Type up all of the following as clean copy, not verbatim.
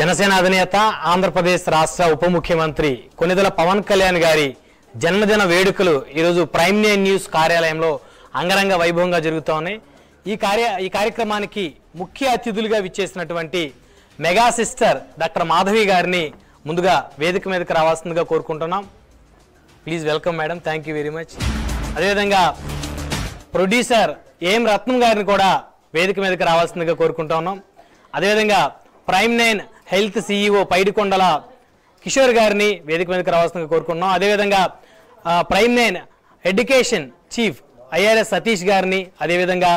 జనసేన అధినేత ఆంధ్రప్రదేశ్ రాష్ట్ర ఉప ముఖ్యమంత్రి కొనిదెల పవన్ కళ్యాణ్ గారి జన్మదిన వేడుకలు ఈరోజు ప్రైమ్ నైన్ న్యూస్ కార్యాలయంలో అంగరంగ వైభవంగా జరుగుతోన్నాయి. ఈ కార్యక్రమానికి ముఖ్య అతిథులుగా విచ్చేసినటువంటి మెగా సిస్టర్ డాక్టర్ మాధవి గారిని ముందుగా వేదిక మీదకి రావాల్సిందిగా కోరుకుంటున్నాం. Please welcome madam, thank you very much. అదేవిధంగా ప్రొడ్యూసర్ ఏం రత్నం గారిని కూడా వేదిక మీదకి రావాల్సిందిగా కోరుకుంటా ఉన్నాం. అదేవిధంగా Prime Nine health CEO Paidikondala Kishore గారిని వేదిక మీదకి రావాల్సిందిగా కోరుకుంటున్నాం. అదేవిధంగా Prime Nine education chief IRS Satish గారిని, అదేవిధంగా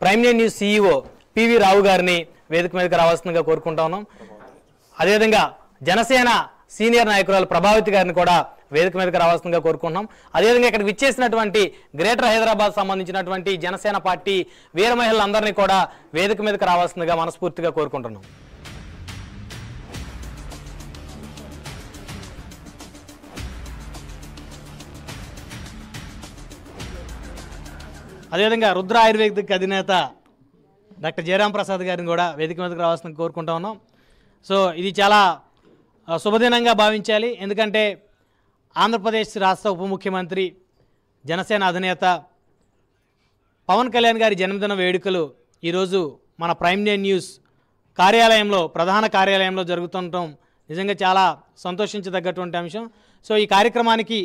Prime Nine news CEO PV రావు గారిని వేదిక మీదకి రావాల్సిందిగా కోరుకుంటా ఉన్నాం. అదేవిధంగా జనసేన సీనియర్ నాయకురాలు ప్రభావతి గారిని కూడా వేదిక మీదకి రావాల్సిందిగా కోరుకుంటున్నాం. అదేవిధంగా ఇక్కడికి విచ్చేసినటువంటి గ్రేటర్ హైదరాబాద్ సంబంధించినటువంటి జనసేన పార్టీ వీర మహిళలందరినీ కూడా వేదిక మీదకి రావాల్సిందిగా మనస్ఫూర్తిగా కోరుకుంటున్నాం. అదేవిధంగా రుద్ర ఆయుర్వేదిక్ అధినేత డాక్టర్ జయరాం ప్రసాద్ గారిని కూడా వేదిక మీదకి రావాల్సిందిగా కోరుకుంటా ఉన్నాం. సో ఇది చాలా శుభదినంగా భావించాలి. ఎందుకంటే ఆంధ్రప్రదేశ్ రాష్ట్ర ఉప ముఖ్యమంత్రి జనసేన అధినేత పవన్ కళ్యాణ్ గారి జన్మదిన వేడుకలు ఈరోజు మన ప్రైమ్ నైన్ న్యూస్ కార్యాలయంలో, ప్రధాన కార్యాలయంలో జరుగుతుండటం నిజంగా చాలా సంతోషించదగ్గటువంటి అంశం. సో ఈ కార్యక్రమానికి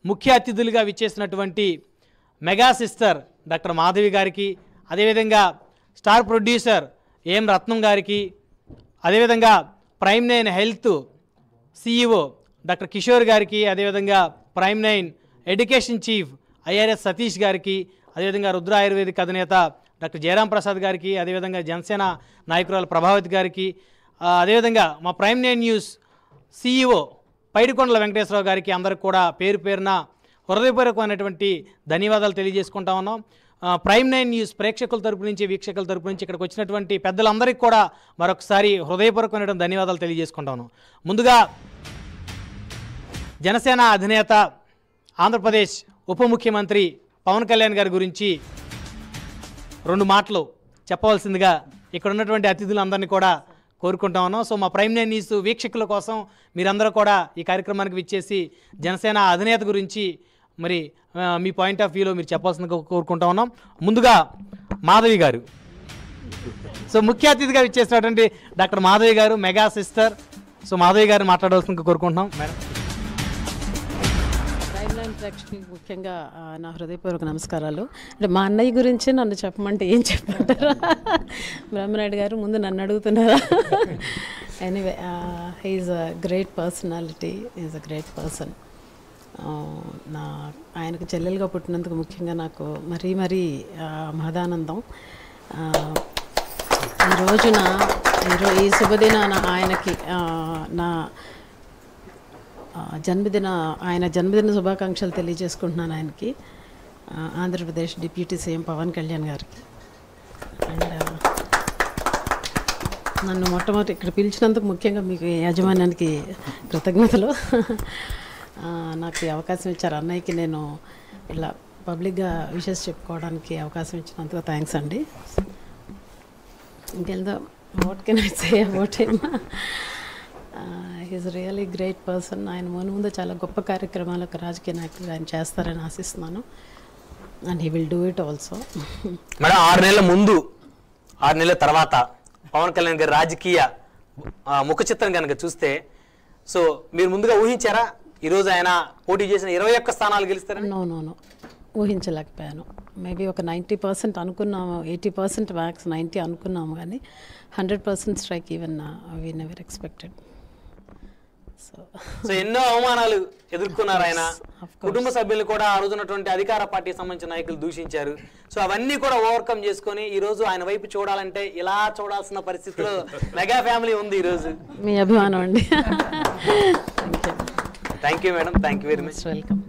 ముఖ్య అతిథులుగా విచ్చేసినటువంటి మెగా సిస్టర్ డాక్టర్ మాధవి గారికి, అదేవిధంగా స్టార్ ప్రొడ్యూసర్ ఏం రత్నం గారికి, అదేవిధంగా Prime Nine health CEO doctor Kishore గారికి, అదేవిధంగా Prime Nine education chief IRS Satish గారికి, అదేవిధంగా రుద్ర ఆయుర్వేదిక్ అధినేత డాక్టర్ జయరాం ప్రసాద్ గారికి, అదేవిధంగా జనసేన నాయకురాలు ప్రభావతి గారికి, అదేవిధంగా మా Prime Nine news CEO Paidikondala Venkateswararao గారికి అందరికి కూడా పేరు పేరున హృదయపూర్వకమైనటువంటి ధన్యవాదాలు తెలియజేసుకుంటా ఉన్నాం. ప్రైమ్ నైన్ న్యూస్ ప్రేక్షకుల తరపు నుంచి, వీక్షకుల తరపు నుంచి ఇక్కడికి వచ్చినటువంటి పెద్దలందరికీ కూడా మరొకసారి హృదయపూర్వకమైన ధన్యవాదాలు తెలియజేసుకుంటా ఉన్నాం. ముందుగా జనసేన అధినేత ఆంధ్రప్రదేశ్ ఉప ముఖ్యమంత్రి పవన్ కళ్యాణ్ గారి గురించి 2 మాటలు చెప్పవలసిందిగా ఇక్కడ ఉన్నటువంటి అతిథులందరినీ కూడా కోరుకుంటా ఉన్నాం. సో మా ప్రైమ్ నైన్ న్యూస్ వీక్షకుల కోసం మీరందరూ కూడా ఈ కార్యక్రమానికి విచ్చేసి జనసేన అధినేత గురించి మరి మీ పాయింట్ ఆఫ్ వ్యూలో మీరు చెప్పాల్సిందిగా కోరుకుంటా ఉన్నాం. ముందుగా మాధవి గారు, సో ముఖ్య అతిథిగా విచ్చేసినటువంటి డాక్టర్ మాధవి గారు, మెగా సిస్టర్. సో మాధవి గారిని మాట్లాడవలసిందిగా కోరుకుంటున్నాం మేడం. ప్రేక్షకులకు ముఖ్యంగా నా హృదయపూర్వక నమస్కారాలు. అంటే మా అన్నయ్య గురించి నన్ను చెప్పమంటే ఏం చెప్పమంటారా? బ్రహ్మనాయుడు గారు ముందు నన్ను అడుగుతున్నారా? Anyway, he's a great personality, is a great person. ఆయనకు చెల్లెలుగా పుట్టినందుకు ముఖ్యంగా నాకు మరీ మహదానందం. ఈ శుభదినాన ఆయనకి నా ఆయన జన్మదిన శుభాకాంక్షలు తెలియజేసుకుంటున్నాను ఆయనకి, ఆంధ్రప్రదేశ్ డిప్యూటీ CM పవన్ కళ్యాణ్ గారికి. అండ్ నన్ను మొట్టమొదటి ఇక్కడ పిలిచినందుకు ముఖ్యంగా మీకు యాజమాన్యానికి కృతజ్ఞతలు. నాకు ఈ అవకాశం ఇచ్చారు. అన్నయ్యకి నేను ఇలా పబ్లిక్గా విషెస్ చెప్పుకోవడానికి అవకాశం ఇచ్చినందుకు థ్యాంక్స్ అండి. ఇంకెళ్దాం, what can I say about him? He's really great person. ఆయన ముందు చాలా గొప్ప కార్యక్రమాలకు రాజకీయ నాయకులు ఆయన చేస్తారని ఆశిస్తున్నాను. And he will do it also. Madam, 6 నెలల ముందు 6 నెలల తర్వాత పవన్ కళ్యాణ్ గారి రాజకీయ ముఖ చిత్రం కనుక చూస్తే, సో మీరు ముందుగా ఊహించారా ఈరోజు ఆయన పోటీ చేసిన 21 స్థానాలు గెలుస్తారని? నో, ఊహించలేకపోయాను. మేబీ ఒక 90% అనుకున్నాము, 80% మ్యాక్స్ 90 అనుకున్నాము, కానీ 100% strike even we never expected. So ఎన్నో అవమానాలు ఎదుర్కొన్నారు ఆయన. కుటుంబ సభ్యులు కూడా ఆ రోజున్నటువంటి అధికార పార్టీకి సంబంధించిన నాయకులు దూషించారు. సో అవన్నీ కూడా ఓవర్కమ్ చేసుకొని ఈ రోజు ఆయన వైపు చూడాలంటే ఇలా చూడాల్సిన పరిస్థితిలో మెగా ఫ్యామిలీ ఉంది ఈ రోజు. మీ అభిమానం అండి. Thank you madam, thank you very much. Welcome.